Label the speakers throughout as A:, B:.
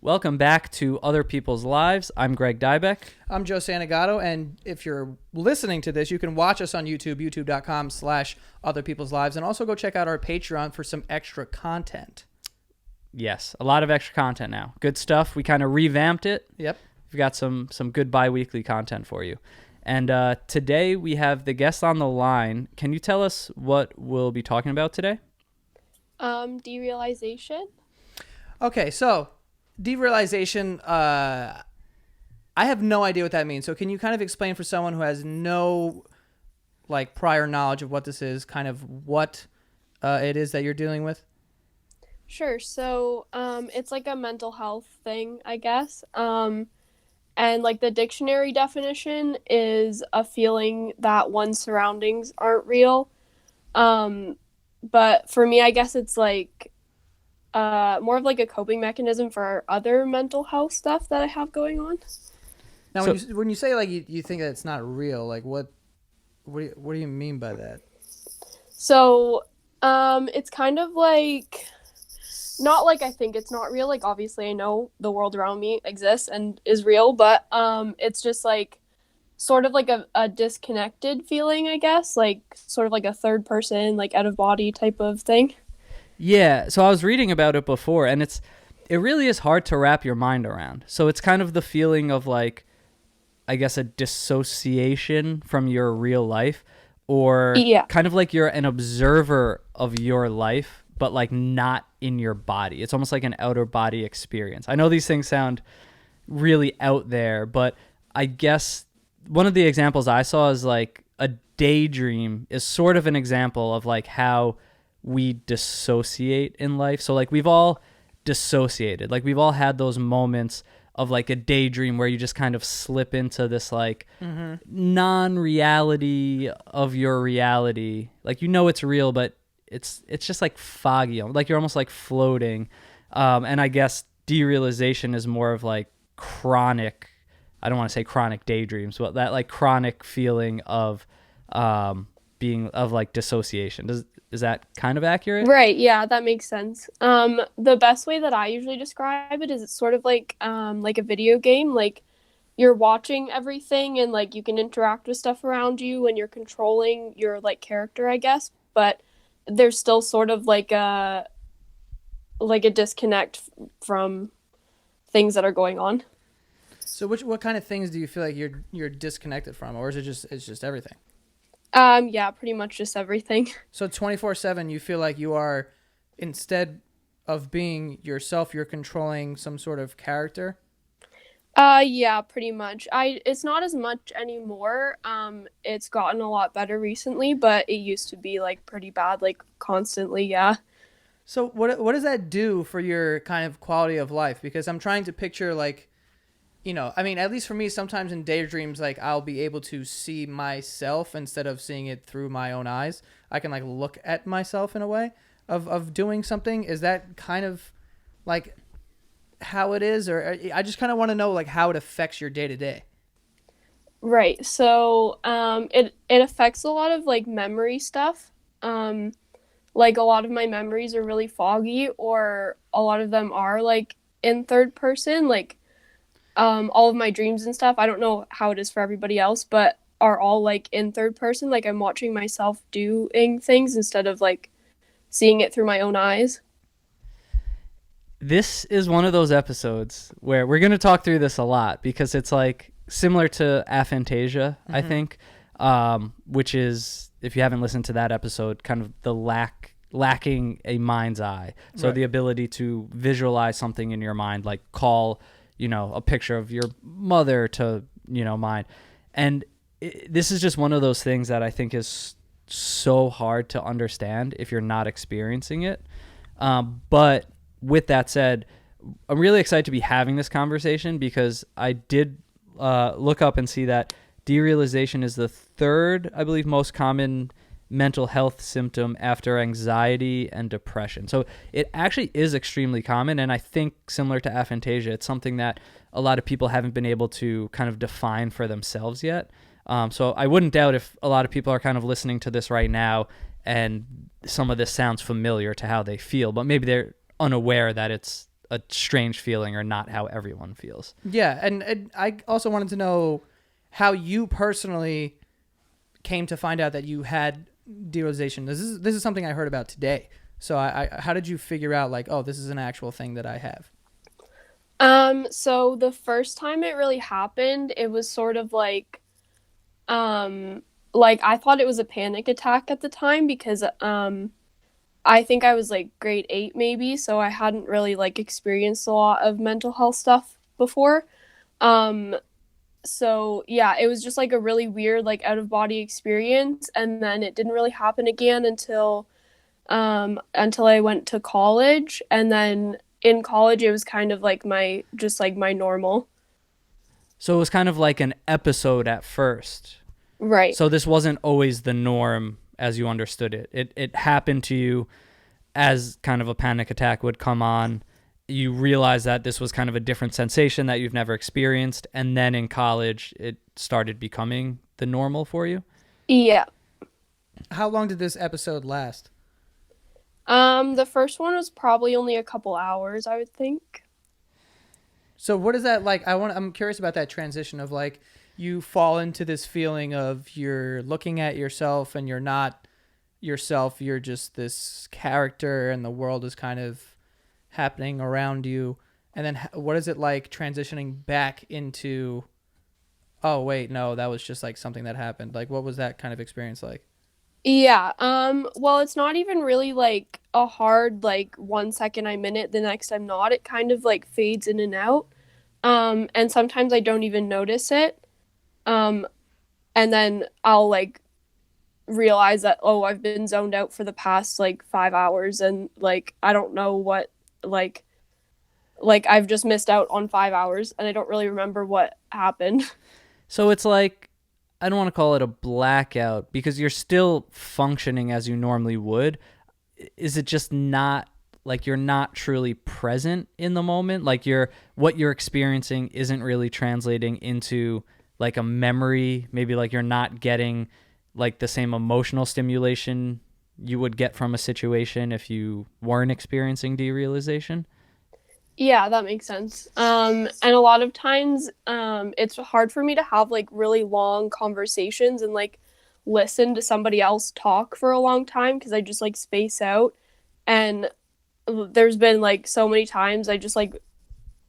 A: Welcome back to Other People's Lives. I'm Greg Dybeck.
B: I'm Joe Santagato, and if you're listening to this, you can watch us on YouTube, youtube.com/Other People's Lives, and also go check out our Patreon for some extra content.
A: Yes, a lot of extra content now. Good stuff. We kind of revamped it.
B: Yep.
A: We've got some good bi-weekly content for you. And today we have the guest on the line. Can you tell us what we'll be talking about today?
C: Derealization.
B: Okay, so derealization, I have no idea what that means. So can you kind of explain for someone who has no prior knowledge of what this is, kind of what it is that you're dealing with?
C: Sure. So it's like a mental health thing, I guess. And the dictionary definition is a feeling that one's surroundings aren't real. But for me, I guess it's more of a coping mechanism for other mental health stuff that I have going on.
B: Now, when you say you think that it's not real, what do you mean by that?
C: So it's kind of not I think it's not real. Obviously I know the world around me exists and is real, but it's just sort of a disconnected feeling, I guess, sort of a third person, out of body type of thing.
A: Yeah, so I was reading about it before, and it really is hard to wrap your mind around. So it's kind of the feeling of I guess a dissociation from your real life, or kind of you're an observer of your life, but not in your body. It's almost like an outer body experience. I know these things sound really out there, but I guess one of the examples I saw is a daydream is sort of an example of how we dissociate in life. So we've all dissociated. We've all had those moments of a daydream where you just kind of slip into this non-reality of your reality. It's real, but it's just foggy. You're almost floating. And I guess derealization is more of chronic, I don't want to say chronic daydreams, but that chronic feeling of being of dissociation. Is that kind of accurate?
C: Right, yeah, that makes sense. The best way that I usually describe it is it's sort of like a video game. You're watching everything and you can interact with stuff around you and you're controlling your character, I guess, but there's still sort of a disconnect from things that are going on.
B: So what kind of things do you feel you're disconnected from, or is it's just everything?
C: Yeah, pretty much just everything.
B: So 24/7, you feel like you are, instead of being yourself, you're controlling some sort of character?
C: Yeah, pretty much. It's not as much anymore. It's gotten a lot better recently, but it used to be pretty bad, constantly, yeah.
B: So what does that do for your kind of quality of life? Because I'm trying to picture at least for me, sometimes in daydreams, I'll be able to see myself instead of seeing it through my own eyes. I can look at myself in a way of doing something. Is that kind of how it is? Or I just kind of want to know how it affects your day to day.
C: Right. So it affects a lot of memory stuff. A lot of my memories are really foggy, or a lot of them are in third person, all of my dreams and stuff, I don't know how it is for everybody else, but are all in third person. I'm watching myself doing things instead of seeing it through my own eyes.
A: This is one of those episodes where we're going to talk through this a lot because it's similar to aphantasia, I think, which is, if you haven't listened to that episode, kind of the lacking a mind's eye. So right. The ability to visualize something in your mind, call a picture of your mother to, mind. And this is just one of those things that I think is so hard to understand if you're not experiencing it. But with that said, I'm really excited to be having this conversation because I did look up and see that derealization is the third, I believe, most common mental health symptom after anxiety and depression. So it actually is extremely common, and I think similar to aphantasia, it's something that a lot of people haven't been able to kind of define for themselves yet. So I wouldn't doubt if a lot of people are kind of listening to this right now and some of this sounds familiar to how they feel, but maybe they're unaware that it's a strange feeling or not how everyone feels.
B: Yeah, and I also wanted to know how you personally came to find out that you had derealization. This is something I heard about today. So I how did you figure out like, oh, this is an actual thing that I have?
C: So the first time it really happened, it was sort of like I thought it was a panic attack at the time because I think I was like grade 8 maybe, so I hadn't really like experienced a lot of mental health stuff before. Um so yeah, it was just like a really weird like out of body experience, and then it didn't really happen again until I went to college, and then in college it was kind of like my just like my normal.
A: So it was kind of like an episode at first.
C: Right.
A: So this wasn't always the norm as you understood it. It happened to you as kind of a panic attack would come on. You realize that this was kind of a different sensation that you've never experienced, and then in college it started becoming the normal for you.
C: Yeah.
B: How long did this episode last?
C: The first one was probably only a couple hours, I would think.
B: So what is that like? I'm curious about that transition of like you fall into this feeling of you're looking at yourself and you're not yourself, you're just this character and the world is kind of happening around you. And then what is it like transitioning back into, oh wait, no, that was just like something that happened. Like what was that kind of experience like?
C: Yeah. Well, it's not even really like a hard like 1 second I'm in it, the next I'm not. It kind of like fades in and out. And sometimes I don't even notice it. Um, and then I'll like realize that, oh, I've been zoned out for the past like 5 hours, and like I don't know what like I've just missed out on 5 hours and I don't really remember what happened.
A: So it's like, I don't want to call it a blackout because you're still functioning as you normally would. Is it just not like you're not truly present in the moment? Like what you're experiencing isn't really translating into like a memory. Maybe like you're not getting like the same emotional stimulation you would get from a situation if you weren't experiencing derealization.
C: Yeah, that makes sense. And a lot of times, it's hard for me to have like really long conversations and like listen to somebody else talk for a long time because I just like space out. And there's been like so many times I just like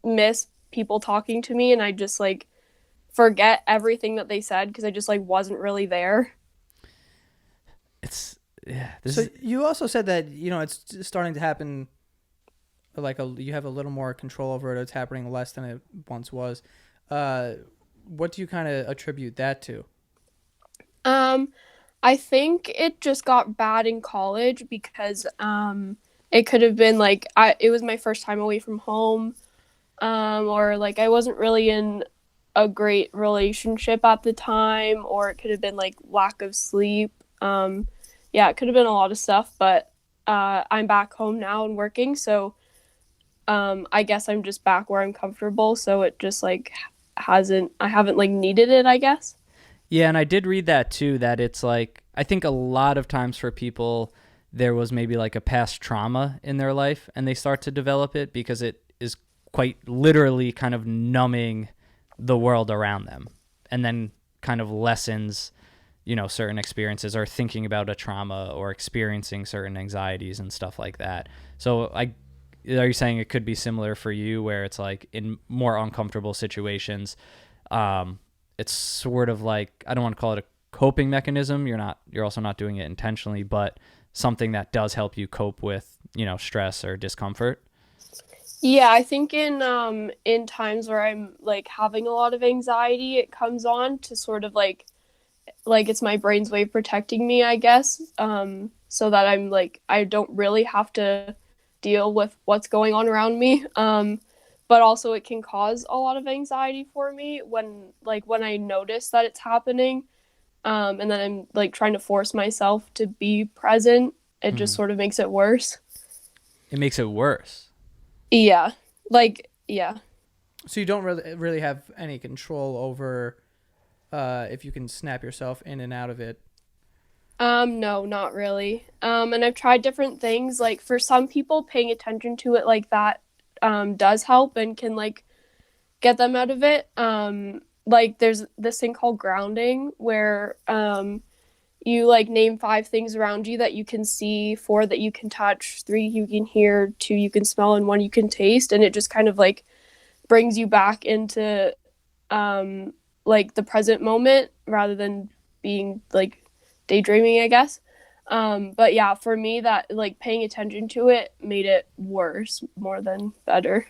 C: miss people talking to me, and I just like forget everything that they said because I just like wasn't really there.
A: It's yeah. This
B: So
A: is
B: you also said that, you know, it's starting to happen like you have a little more control over it. It's happening less than it once was. What do you kind of attribute that to?
C: Um, I think it just got bad in college because it could have been like it was my first time away from home, or like I wasn't really in a great relationship at the time, or it could have been like lack of sleep. Yeah, it could have been a lot of stuff, but I'm back home now and working, so I guess I'm just back where I'm comfortable, so it just like I haven't like needed it, I guess.
A: Yeah, and I did read that too, that it's like, I think a lot of times for people, there was maybe like a past trauma in their life and they start to develop it because it is quite literally kind of numbing the world around them and then kind of lessens, certain experiences or thinking about a trauma or experiencing certain anxieties and stuff like that. So are you saying it could be similar for you where it's like in more uncomfortable situations, it's sort of like, I don't want to call it a coping mechanism. You're also not doing it intentionally, but something that does help you cope with, stress or discomfort.
C: Yeah, I think in times where I'm like having a lot of anxiety, it comes on to sort of like it's my brain's way of protecting me, I guess. So that I'm like I don't really have to deal with what's going on around me. But also it can cause a lot of anxiety for me when I notice that it's happening, and then I'm like trying to force myself to be present. It just sort of makes it worse.
A: It makes it worse.
C: Yeah, yeah.
B: So you don't really have any control over if you can snap yourself in and out of it.
C: No, not really. And I've tried different things. Like for some people, paying attention to it like that does help and can like get them out of it. Like there's this thing called grounding where you like name 5 things around you that you can see, 4 that you can touch, 3 you can hear, 2 you can smell, and 1 you can taste, and it just kind of like brings you back into like the present moment rather than being like daydreaming, I guess. But yeah, for me, that like paying attention to it made it worse more than better.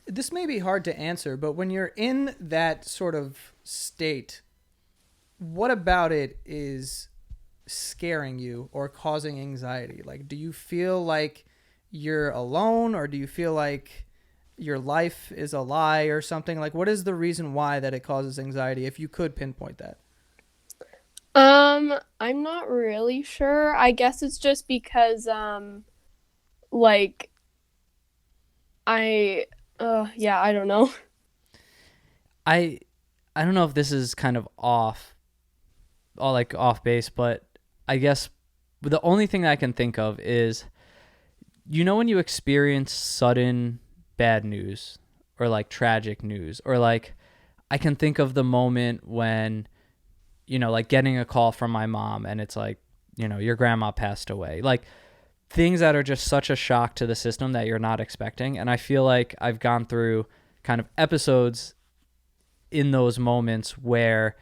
B: This may be hard to answer, but when you're in that sort of state, what about it is scaring you or causing anxiety? Like, do you feel like you're alone, or do you feel like your life is a lie or something? Like, what is the reason why that it causes anxiety, if you could pinpoint that?
C: I'm not really sure. I guess it's just because like I yeah, I don't know.
A: I I don't know if this is kind of off, all like off base, but I guess the only thing I can think of is, when you experience sudden bad news or like tragic news, or like I can think of the moment when, like getting a call from my mom and it's like, your grandma passed away. Like things that are just such a shock to the system that you're not expecting. And I feel like I've gone through kind of episodes in those moments where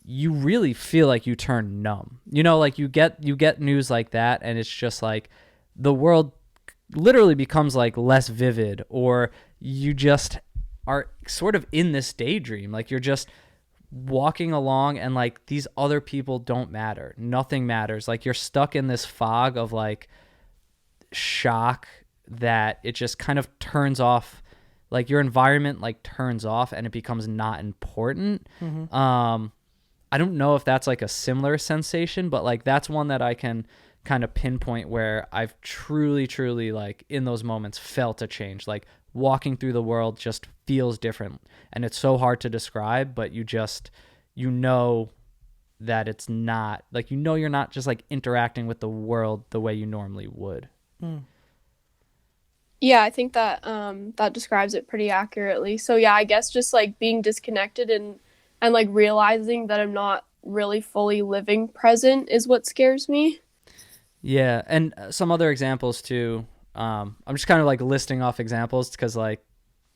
A: you really feel like you turn numb. Like you get news like that and it's just like the world literally becomes like less vivid, or you just are sort of in this daydream. Like you're just walking along and like these other people don't matter. Nothing matters. Like you're stuck in this fog of like shock that it just kind of turns off, like your environment like turns off and it becomes not important. I don't know if that's like a similar sensation, but like that's one that I can kind of pinpoint where I've truly like in those moments felt a change. Like walking through the world just feels different, and it's so hard to describe, but that it's not like, you're not just like interacting with the world the way you normally would.
C: Yeah, I think that that describes it pretty accurately. So yeah, I guess just like being disconnected and like realizing that I'm not really fully living present is what scares me.
A: Yeah, and some other examples too. I'm just kind of like listing off examples because like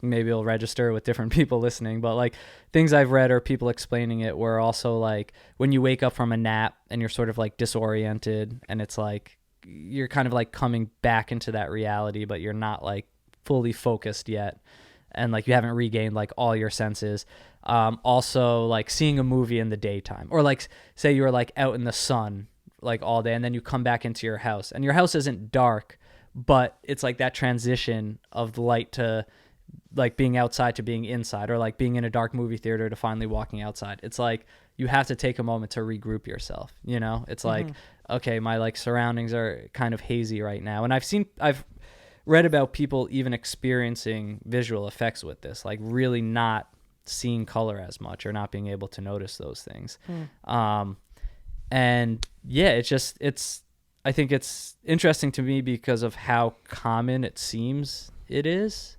A: maybe it'll register with different people listening, but like things I've read or people explaining it were also like when you wake up from a nap and you're sort of like disoriented and it's like you're kind of like coming back into that reality, but you're not like fully focused yet. And like you haven't regained like all your senses. Also like seeing a movie in the daytime, or like say you were like out in the sun like all day and then you come back into your house and your house isn't dark, but it's like that transition of the light to like being outside to being inside, or like being in a dark movie theater to finally walking outside. It's like you have to take a moment to regroup yourself. It's like, okay, my like surroundings are kind of hazy right now. And I've read about people even experiencing visual effects with this, like really not seeing color as much or not being able to notice those things. And yeah, I think it's interesting to me because of how common it seems it is.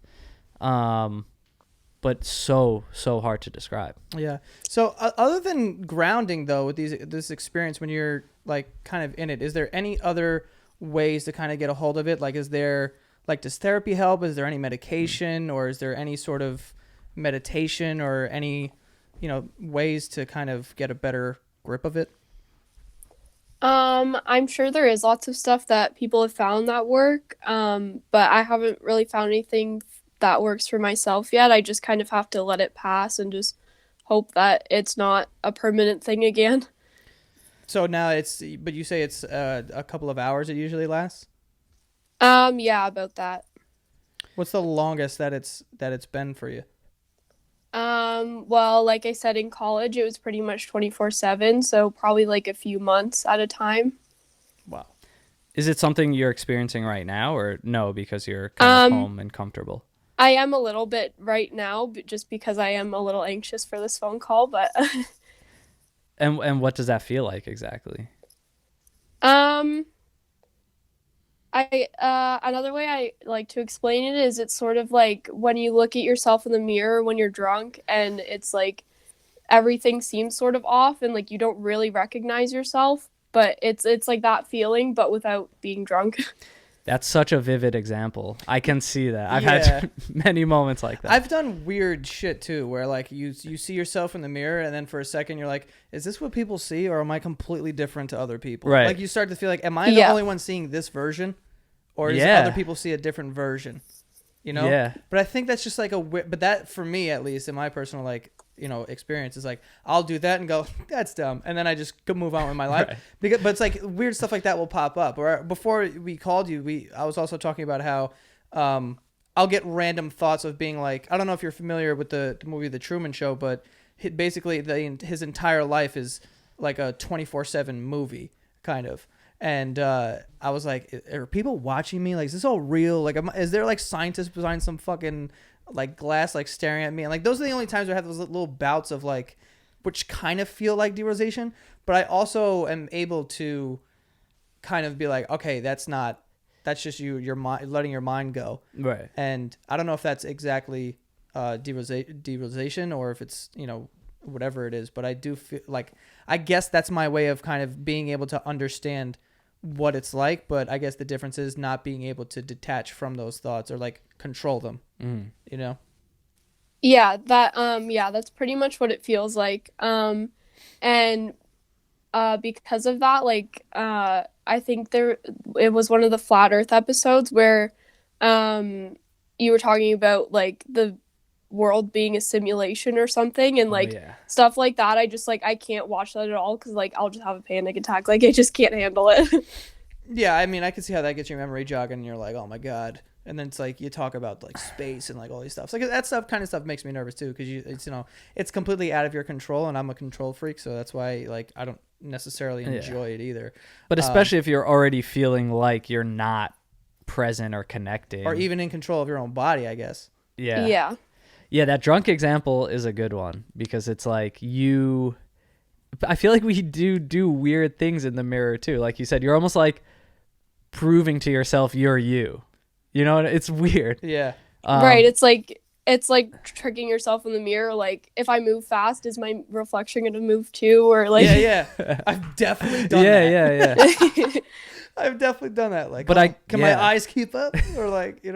A: But so hard to describe.
B: Yeah. So other than grounding though, with this experience, when you're like kind of in it, is there any other ways to kind of get a hold of it? Like, does therapy help? Is there any medication, or is there any sort of meditation or any, ways to kind of get a better grip of it?
C: I'm sure there is lots of stuff that people have found that work, but I haven't really found anything that works for myself yet. I just kind of have to let it pass and just hope that it's not a permanent thing again.
B: So now but you say it's a couple of hours it usually lasts?
C: Yeah, about that.
B: What's the longest that it's been for you?
C: Well, like I said, in college, it was pretty much 24/7, so probably like a few months at a time.
B: Wow.
A: Is it something you're experiencing right now, or no, because you're kind of home and comfortable?
C: I am a little bit right now, but just because I am a little anxious for this phone call, but
A: And what does that feel like exactly?
C: I another way I like to explain it is it's sort of like when you look at yourself in the mirror when you're drunk and it's like everything seems sort of off and like you don't really recognize yourself, but it's like that feeling but without being drunk.
A: That's such a vivid example. I can see that. I've
B: Yeah.
A: had many moments like that.
B: I've done weird shit too, where like you see yourself in the mirror, and then for a second you're like, "Is this what people see, or am I completely different to other people?"
A: Right.
B: Like you start to feel like, "Am I the
C: Yeah.
B: only one seeing this version, or does
A: Yeah.
B: other people see a different version?" You know?
A: Yeah.
B: But I think that's just like but that for me at least in my personal like experience is like I'll do that and go that's dumb, and then I just go move on with my life.
A: Right.
B: Because but it's like weird stuff like that will pop up. Or before we called you, I was also talking about how I'll get random thoughts of being like, I don't know if you're familiar with the movie The Truman Show, but basically his entire life is like a 24/7 movie kind of. And I was like, are people watching me? Like, is this all real? Like, is there like scientists behind some fucking like glass like staring at me? And like those are the only times where I have those little bouts of like, which kind of feel like derealization. But I also am able to kind of be like, okay, that's just your mind, letting your mind go.
A: Right.
B: And I don't know if that's exactly derealization or if it's whatever it is, but I do feel like I guess that's my way of kind of being able to understand what it's like. But I guess the difference is not being able to detach from those thoughts or like control them.
A: Mm.
B: You know?
C: Yeah, that's pretty much what it feels like. And because of that, like I think it was one of the Flat Earth episodes where you were talking about like the world being a simulation or something, and like stuff like that. I just like I can't watch that at all because like I'll just have a panic attack. Like I just can't handle it.
B: Yeah, I mean, I can see how that gets your memory jogging, and you're like, oh my god. And then it's like you talk about like space and like all these stuff. So like that stuff makes me nervous too, because it's completely out of your control, and I'm a control freak, so that's why like I don't necessarily enjoy it either.
A: But especially if you're already feeling like you're not present or connecting,
B: or even in control of your own body, I guess.
A: Yeah.
C: Yeah.
A: Yeah, that drunk example is a good one because it's like I feel like we do weird things in the mirror too. Like you said, you're almost like proving to yourself you're you. You know, it's weird.
B: Yeah.
C: Right. It's like tricking yourself in the mirror. Like if I move fast, is my reflection going to move too? Or like,
B: yeah. I've definitely done that.
A: Yeah.
B: I've definitely done that. Like,
A: but
B: can my eyes keep up? Or like,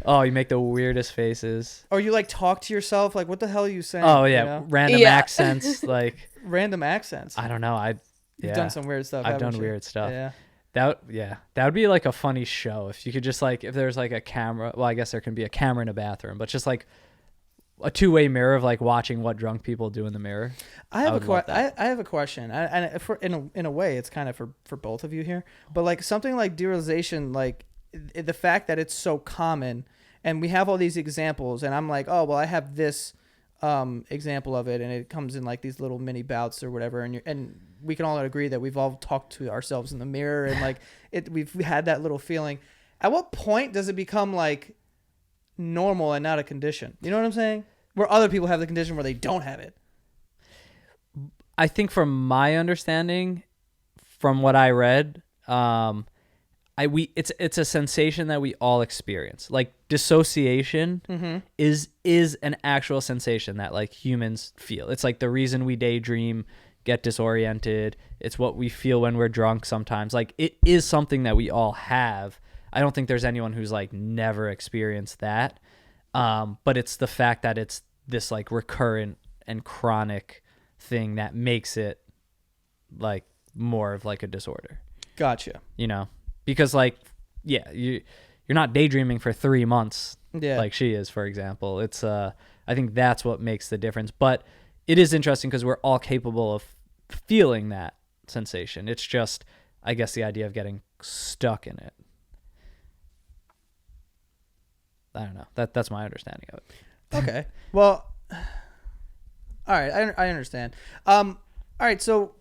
A: Oh, you make the weirdest faces.
B: Or you like talk to yourself. Like, what the hell are you saying?
A: Oh yeah. Random accents. Like
B: random accents.
A: I don't know.
B: You've done some weird stuff.
A: I've done weird stuff.
B: Yeah.
A: That would be like a funny show if you could just like if there's like a camera. Well, I guess there can be a camera in a bathroom, but just like a two-way mirror of like watching what drunk people do in the mirror.
B: I have a question, and in a way, it's kind of for both of you here. But like something like derealization, like the fact that it's so common, and we have all these examples, and I'm like, oh well, I have this example of it, and it comes in like these little mini bouts or whatever, and we can all agree that we've all talked to ourselves in the mirror, and like we've had that little feeling. At what point does it become like normal and not a condition? You know what I'm saying? Where other people have the condition where they don't have it.
A: I think from my understanding, from what I read, it's a sensation that we all experience. Like dissociation is an actual sensation that like humans feel. It's like the reason we daydream, get disoriented. It's what we feel when we're drunk sometimes. Like it is something that we all have. I don't think there's anyone who's like never experienced that. But it's the fact that it's this like recurrent and chronic thing that makes it like more of like a disorder.
B: Gotcha.
A: You know, because like, yeah, you're not daydreaming for 3 months like she is, for example. It's, I think that's what makes the difference. But it is interesting because we're all capable of feeling that sensation. It's just, I guess, the idea of getting stuck in it. I don't know. That's my understanding of it.
B: Okay. Well, all right. I understand. All right. So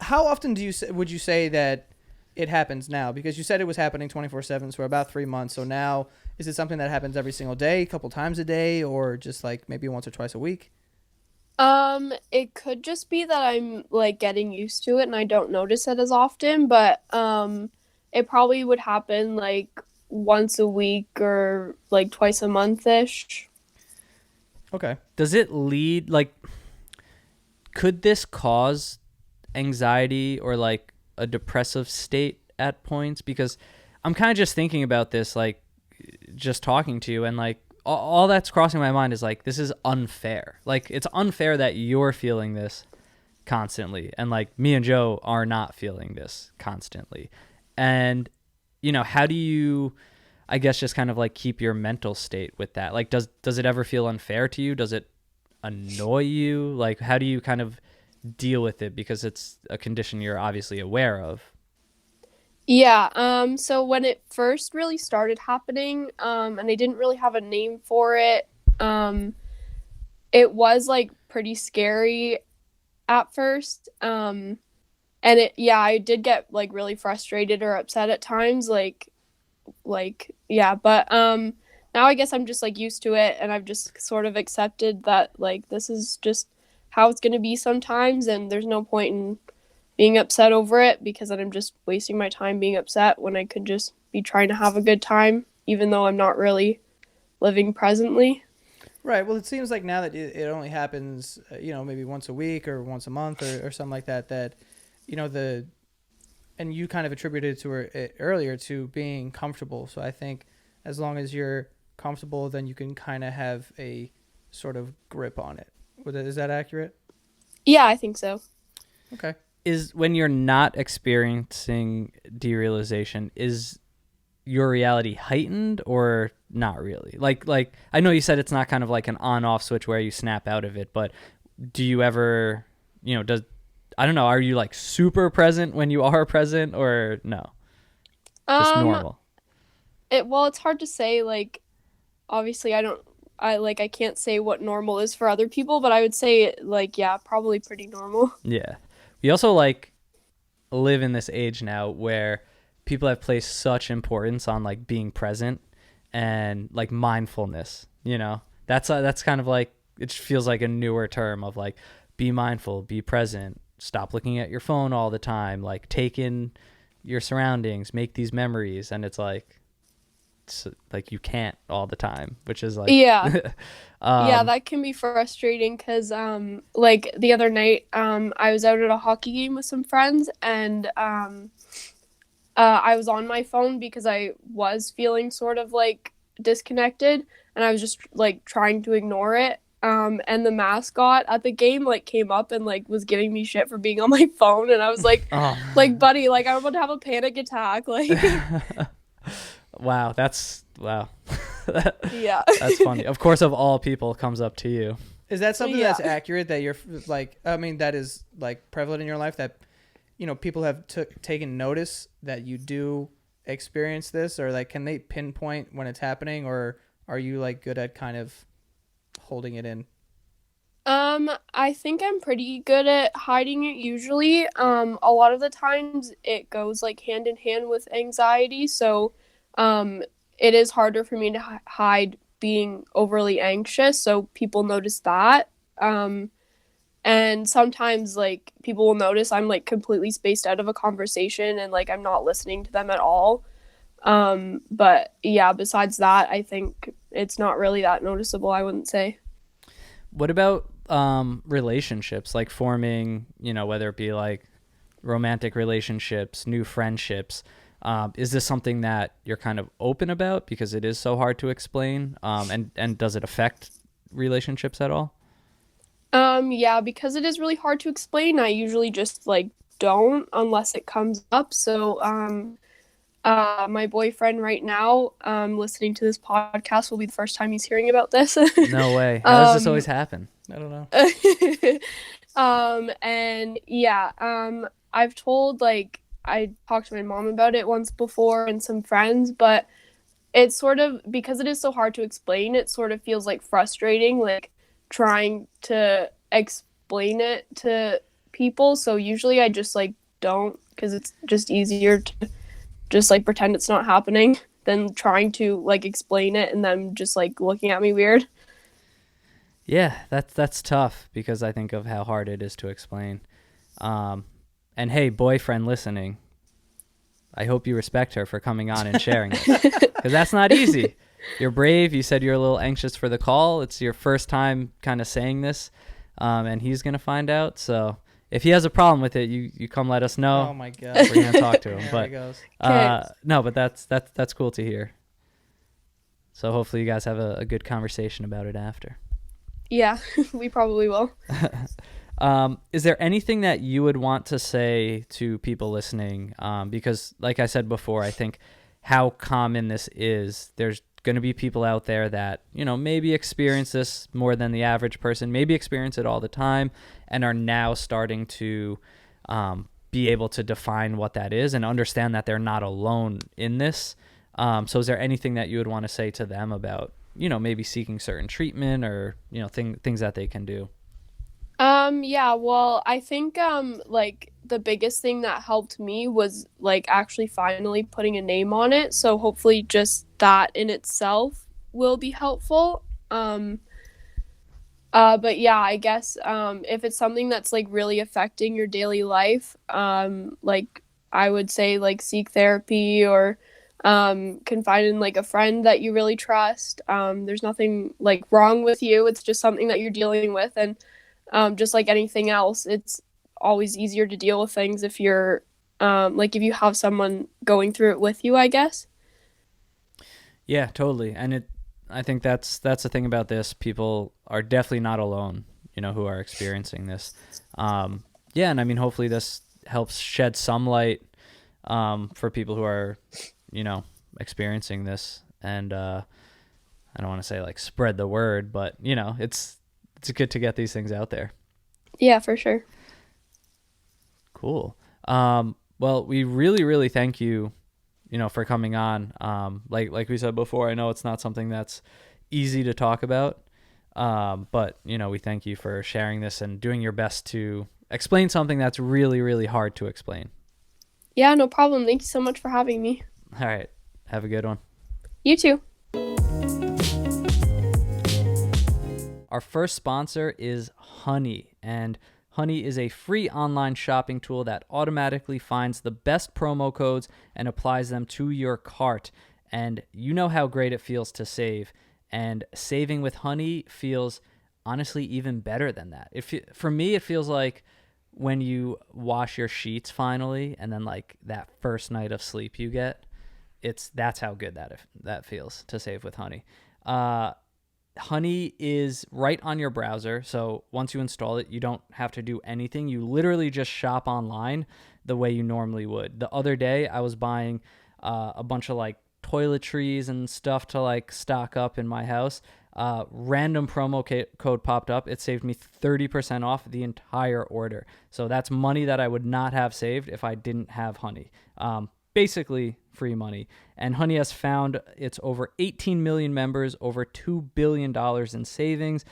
B: how often would you say that it happens now? Because you said it was happening 24/7 for about 3 months. So now is it something that happens every single day, a couple times a day, or just like maybe once or twice a week?
C: It could just be that I'm like getting used to it and I don't notice it as often, but it probably would happen like once a week or like twice a month ish.
B: Okay.
A: Does it lead, like, could this cause anxiety or like a depressive state at points? Because I'm kind of just thinking about this, like, just talking to you, and like all that's crossing my mind is like, this is unfair. Like, it's unfair that you're feeling this constantly, and like me and Joe are not feeling this constantly. And how do you, I guess, just kind of like keep your mental state with that? Like, does it ever feel unfair to you? Does it annoy you? Like, how do you kind of deal with it, because it's a condition you're obviously aware of?
C: Yeah, so when it first really started happening, and I didn't really have a name for it, it was like pretty scary at first. And I did get like really frustrated or upset at times, yeah, but now I guess I'm just like used to it, and I've just sort of accepted that like this is just how it's going to be sometimes, and there's no point in being upset over it, because then I'm just wasting my time being upset when I could just be trying to have a good time, even though I'm not really living presently.
B: Right. Well, it seems like now that it only happens, maybe once a week or once a month or something like that, and you kind of attributed to it earlier to being comfortable. So I think as long as you're comfortable, then you can kind of have a sort of grip on it. Is that accurate?
C: Yeah, I think so.
B: Okay.
A: Is, when you're not experiencing derealization, is your reality heightened or not really? Like I know you said it's not kind of like an on-off switch where you snap out of it, but do you ever, I don't know, are you like super present when you are present, or no? Just normal.
C: It's hard to say. Like, obviously I can't say what normal is for other people, but I would say like, yeah, probably pretty normal.
A: Yeah. We also like live in this age now where people have placed such importance on like being present and like mindfulness. That's kind of like, it feels like a newer term of like, be mindful, be present, stop looking at your phone all the time, like take in your surroundings, make these memories. And it's like you can't all the time, which is like,
C: yeah. Yeah, that can be frustrating, because like the other night I was out at a hockey game with some friends, and I was on my phone because I was feeling sort of like disconnected, and I was just like trying to ignore it. And the mascot at the game like came up and like was giving me shit for being on my phone, and I was like, like, buddy, like I'm about to have a panic attack, like.
A: Wow.
C: Yeah.
A: That's funny. Of course, of all people, comes up to you.
B: Is that something that's accurate, that you're like, I mean, that is like prevalent in your life, that, people have taken notice that you do experience this, or like, can they pinpoint when it's happening, or are you like good at kind of holding it in?
C: I think I'm pretty good at hiding it usually. A lot of the times it goes like hand in hand with anxiety, so it is harder for me to hide being overly anxious, so people notice that. And sometimes like people will notice I'm like completely spaced out of a conversation, and like I'm not listening to them at all. But yeah, besides that, I think it's not really that noticeable, I wouldn't say.
A: What about relationships, like forming, whether it be like romantic relationships, new friendships? Is this something that you're kind of open about because it is so hard to explain? And does it affect relationships at all?
C: Yeah, because it is really hard to explain, I usually just like don't unless it comes up. So my boyfriend right now, listening to this podcast, will be the first time he's hearing about this.
A: No way. How does this always happen?
B: I don't know.
C: And yeah, I've told, like, I talked to my mom about it once before and some friends, but it's sort of, because it is so hard to explain, it sort of feels like frustrating, like trying to explain it to people. So usually I just like don't, because it's just easier to just like pretend it's not happening than trying to like explain it and them just like looking at me weird.
A: Yeah, that's tough, because I think of how hard it is to explain. And hey, boyfriend listening, I hope you respect her for coming on and sharing it, because that's not easy. You're brave. You said you're a little anxious for the call. It's your first time kind of saying this, and he's going to find out. So if he has a problem with it, you come let us know.
B: Oh my God.
A: We're going to talk to him.
B: There
A: But
B: he goes.
A: no, but that's cool to hear. So hopefully you guys have a good conversation about it after.
C: Yeah, we probably will.
A: Is there anything that you would want to say to people listening? Because like I said before, I think how common this is, there's going to be people out there that, maybe experience this more than the average person, maybe experience it all the time, and are now starting to be able to define what that is and understand that they're not alone in this. So is there anything that you would want to say to them about, maybe seeking certain treatment or, things that they can do?
C: Yeah, well, I think like the biggest thing that helped me was like actually finally putting a name on it. So hopefully just that in itself will be helpful. But yeah, I guess if it's something that's like really affecting your daily life, like I would say like seek therapy or confide in like a friend that you really trust. There's nothing like wrong with you. It's just something that you're dealing with, and just like anything else, it's always easier to deal with things if you're like if you have someone going through it with you, I guess.
A: Yeah, totally. And I think that's the thing about this. People are definitely not alone, who are experiencing this. Yeah, and I mean, hopefully this helps shed some light for people who are, experiencing this. And I don't want to say like spread the word, but it's good to get these things out there.
C: Yeah, for sure.
A: Cool. Well, we really, really thank you, for coming on. Like we said before, I know it's not something that's easy to talk about, but we thank you for sharing this and doing your best to explain something that's really, really hard to explain.
C: Yeah, no problem. Thank you so much for having me.
A: All right. Have a good one.
C: You too.
A: Our first sponsor is Honey, and Honey is a free online shopping tool that automatically finds the best promo codes and applies them to your cart. And you know how great it feels to save, and saving with Honey feels honestly even better than that. For me, it feels like when you wash your sheets finally, and then like that first night of sleep you get, that's how good that feels to save with Honey. Honey is right on your browser, so once you install it, you don't have to do anything. You literally just shop online the way you normally would. The other day, I was buying a bunch of like toiletries and stuff to like stock up in my house. Random promo code popped up. It saved me 30% off the entire order. So that's money that I would not have saved if I didn't have Honey. Basically free money. And Honey has found its over 18 million members, over $2 billion in savings.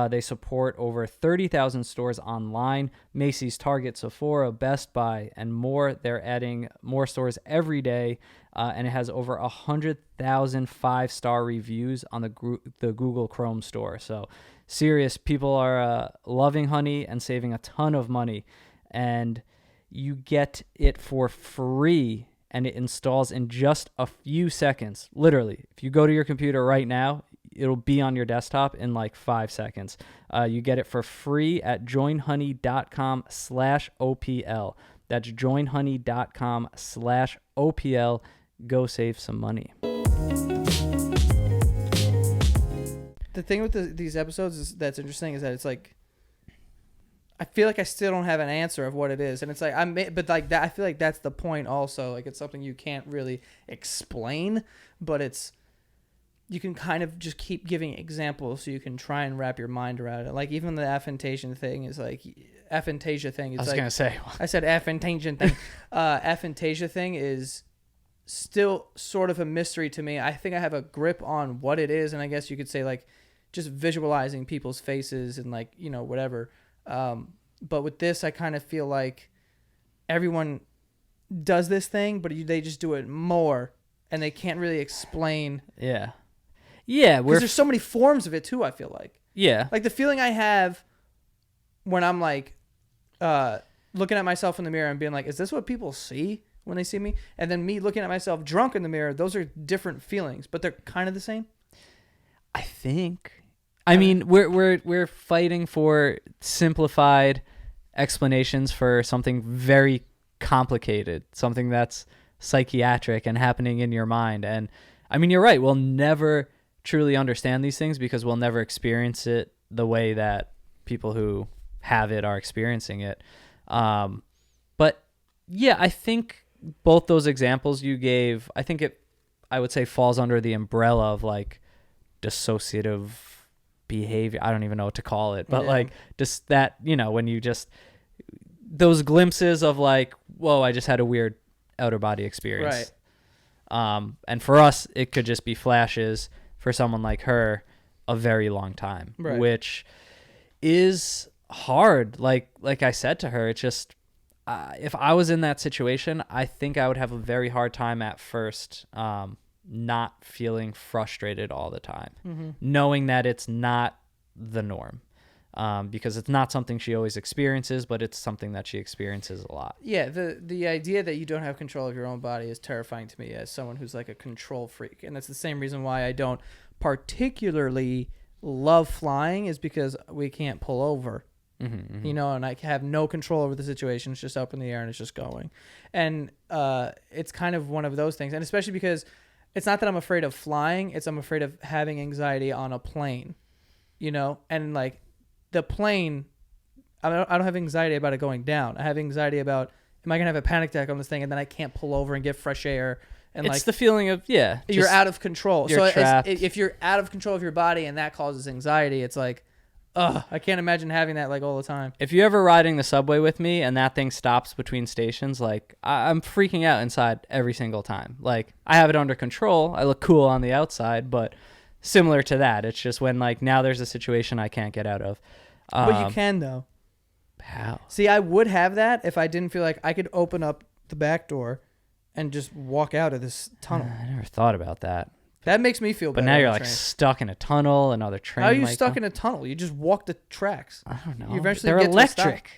A: They support over 30,000 stores online, Macy's, Target, Sephora, Best Buy, and more. They're adding more stores every day, and it has over 100,000 five-star reviews on the Google Chrome store. So serious, people are loving Honey and saving a ton of money. And you get it for free, and it installs in just a few seconds. Literally, if you go to your computer right now, it'll be on your desktop in like 5 seconds. You get it for free at joinhoney.com/OPL. That's joinhoney.com/OPL. Go save some money.
B: The thing with these episodes that's interesting is that it's like, I feel like I still don't have an answer of what it is, and it's like but like that. I feel like that's the point. Also, like it's something you can't really explain, but you can kind of just keep giving examples so you can try and wrap your mind around it. Like even the aphantasia thing is like aphantasia thing. It's
A: I was
B: like,
A: gonna say.
B: I said aphantasia thing. Aphantasia thing is still sort of a mystery to me. I think I have a grip on what it is, and I guess you could say like just visualizing people's faces and like whatever. But with this, I kind of feel like everyone does this thing, but they just do it more, and they can't really explain.
A: Yeah.
B: Because there's so many forms of it too. I feel like.
A: Yeah.
B: Like the feeling I have when I'm like, looking at myself in the mirror and being like, "Is this what people see when they see me, and then me looking at myself drunk in the mirror. Those are different feelings, but they're kind of the same.
A: I think. I mean, we're fighting for simplified explanations for something very complicated, something that's psychiatric and happening in your mind. And I mean, you're right. We'll never truly understand these things because we'll never experience it the way that people who have it are experiencing it. But yeah, I think both those examples you gave, I would say falls under the umbrella of like dissociative behavior. I don't even know what to call it, but like just that, when you just, those glimpses of like, whoa, I just had a weird outer body experience.
B: Right.
A: And for us, it could just be flashes. For someone like her, a very long time,
B: right.
A: Which is hard. Like I said to her, it's just, if I was in that situation, I think I would have a very hard time at first, not feeling frustrated all the time, knowing that it's not the norm, because it's not something she always experiences, but it's something that she experiences a lot.
B: Yeah, the idea that you don't have control of your own body is terrifying to me as someone who's like a control freak, and that's the same reason why I don't particularly love flying, is because we can't pull over. And I have no control over the situation. It's just up in the air and it's just going. And it's kind of one of those things. And especially because it's not that I'm afraid of flying. It's I'm afraid of having anxiety on a plane, and like the plane, I don't have anxiety about it going down. I have anxiety about, am I going to have a panic attack on this thing and then I can't pull over and get fresh air? And
A: it's
B: like
A: the feeling of,
B: you're out of control.
A: You're trapped.
B: If you're out of control of your body and that causes anxiety, it's like, I can't imagine having that like all the time.
A: If you're ever riding the subway with me and that thing stops between stations, like I'm freaking out inside every single time. Like I have it under control. I look cool on the outside, but similar to that, it's just when like now there's a situation I can't get out of.
B: But you can though.
A: How?
B: See, I would have that if I didn't feel like I could open up the back door and just walk out of this tunnel.
A: I never thought about that.
B: That makes me feel better.
A: But now you're like stuck in a tunnel, another train.
B: How are you stuck in a tunnel? You just walk the tracks.
A: I don't know.
B: You eventually
A: They're
B: get
A: electric.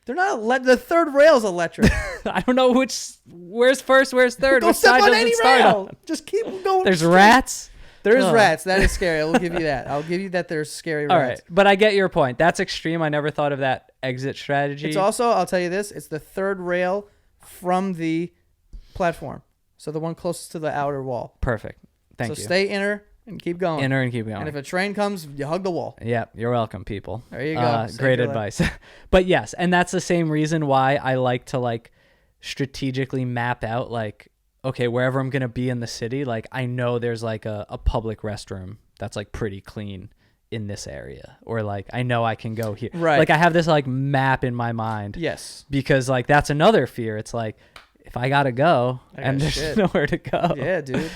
B: They're not. The third rail's electric.
A: I don't know where's first, where's third.
B: Don't
A: Which
B: step
A: side
B: on
A: does
B: any
A: it start
B: rail.
A: on?
B: Just keep going.
A: There's
B: straight.
A: rats.
B: There is
A: Ugh.
B: rats. That is scary. I will give you that. I'll give you that. There's scary
A: All
B: rats.
A: right, but I get your point. That's extreme. I never thought of that exit strategy.
B: It's also, I'll tell you this, it's the third rail from the platform. So the one closest to the outer wall.
A: Perfect. Thank you.
B: So stay inner and keep going.
A: Inner and keep going.
B: And if a train comes, you hug the wall.
A: Yeah, you're welcome, people.
B: There you go. Save
A: Great
B: your
A: advice. But yes, and that's the same reason why I like to like strategically map out like, okay, wherever I'm gonna be in the city, like I know there's like a public restroom that's like pretty clean in this area, or like I know I can go here.
B: Right.
A: Like I have this like map in my mind.
B: Yes.
A: Because like that's another fear. It's like if I gotta go and there's nowhere to go.
B: Yeah, dude.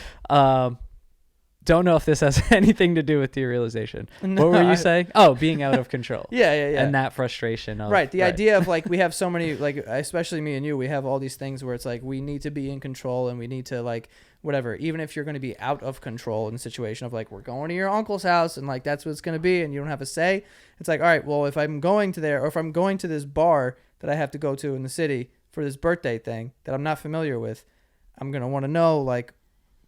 A: Don't know if this has anything to do with derealization.
B: No,
A: What were you saying? Oh, being out of control.
B: Yeah.
A: And that frustration of
B: Right. The idea of like we have so many, like especially me and you, we have all these things where it's like we need to be in control and we need to like whatever, even if you're going to be out of control in the situation of like we're going to your uncle's house and like that's what it's going to be and you don't have a say. It's like, all right, well, if I'm going to there, or if I'm going to this bar that I have to go to in the city for this birthday thing that I'm not familiar with, I'm going to want to know like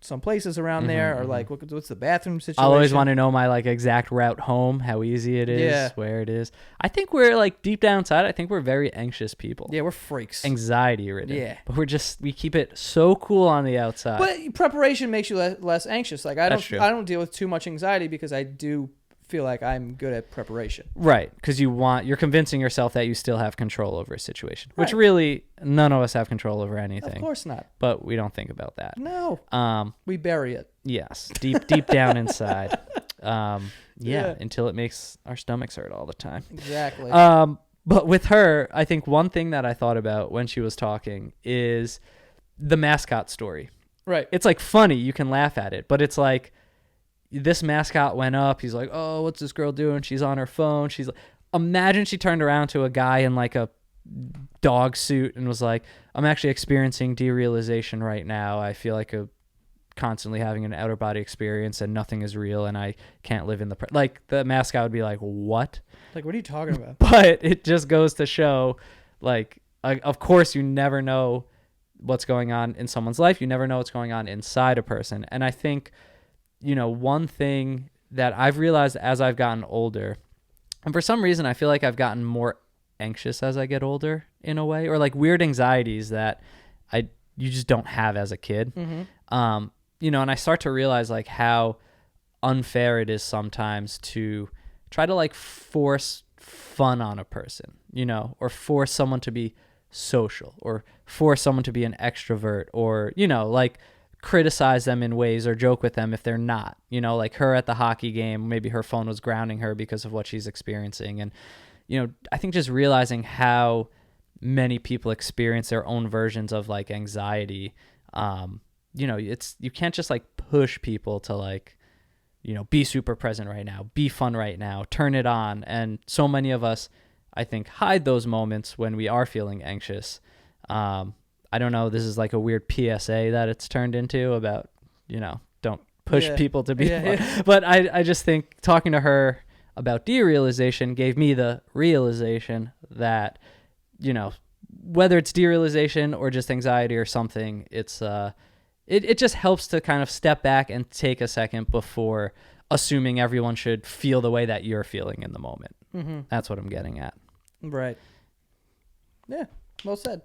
B: some places around there, or like what's the bathroom situation.
A: I'll always want to know my like exact route home, how easy it is, where it is. I think we're like deep down inside, I think we're very anxious people.
B: Yeah, we're freaks.
A: Anxiety ridden.
B: Yeah.
A: But we keep it so cool on the outside.
B: But preparation makes you less anxious. Like I
A: That's true.
B: don't deal with too much anxiety because I do feel like I'm good at preparation.
A: Right, because you're convincing yourself that you still have control over a situation, which
B: Right.
A: really none of us have control over anything.
B: Of course not.
A: But we don't think about that.
B: No. We bury it.
A: Yes, deep down inside.
B: Yeah.
A: Until it makes our stomachs hurt all the time.
B: Exactly.
A: But with her, I think one thing that I thought about when she was talking is the mascot story.
B: Right.
A: It's like funny, you can laugh at it, but it's like this mascot went up. He's like, "Oh, what's this girl doing? She's on her phone." She's like, imagine she turned around to a guy in like a dog suit and was like, "I'm actually experiencing derealization right now. I feel like constantly having an outer body experience and nothing is real and I can't live in the like the mascot would be like, "What?"
B: Like, what are you talking about?
A: But it just goes to show, like, of course you never know what's going on in someone's life. You never know what's going on inside a person. And I think, one thing that I've realized as I've gotten older, and for some reason I feel like I've gotten more anxious as I get older in a way, or like weird anxieties that you just don't have as a kid. And I start to realize like how unfair it is sometimes to try to like force fun on a person, or force someone to be social, or force someone to be an extrovert, or, like criticize them in ways or joke with them if they're not, like her at the hockey game, maybe her phone was grounding her because of what she's experiencing. And, I think just realizing how many people experience their own versions of like anxiety, you can't just like push people to like, be super present right now, be fun right now, turn it on. And so many of us, I think, hide those moments when we are feeling anxious. I don't know, this is like a weird PSA that it's turned into about, don't push people to be fun. But I just think talking to her about derealization gave me the realization that, whether it's derealization or just anxiety or something, it's it just helps to kind of step back and take a second before assuming everyone should feel the way that you're feeling in the moment. That's what I'm getting at.
B: Right. Yeah. Well said.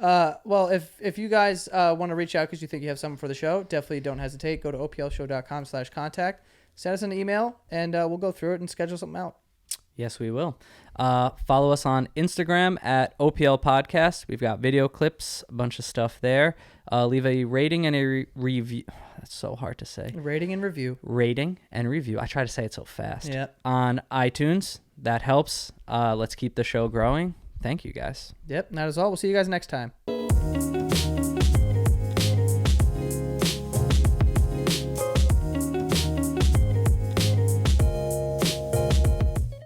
B: Well, if you guys want to reach out because you think you have something for the show, definitely don't hesitate. Go to oplshow.com/contact. Send us an email, and we'll go through it and schedule something out.
A: Yes, we will. Follow us on Instagram at OPL Podcast. We've got video clips, a bunch of stuff there. Leave a rating and a review. That's so hard to say.
B: Rating and review.
A: Rating and review. I try to say it so fast.
B: Yeah.
A: On iTunes. That helps. Let's keep the show growing. Thank you, guys.
B: Yep. That is all. We'll see you guys next time.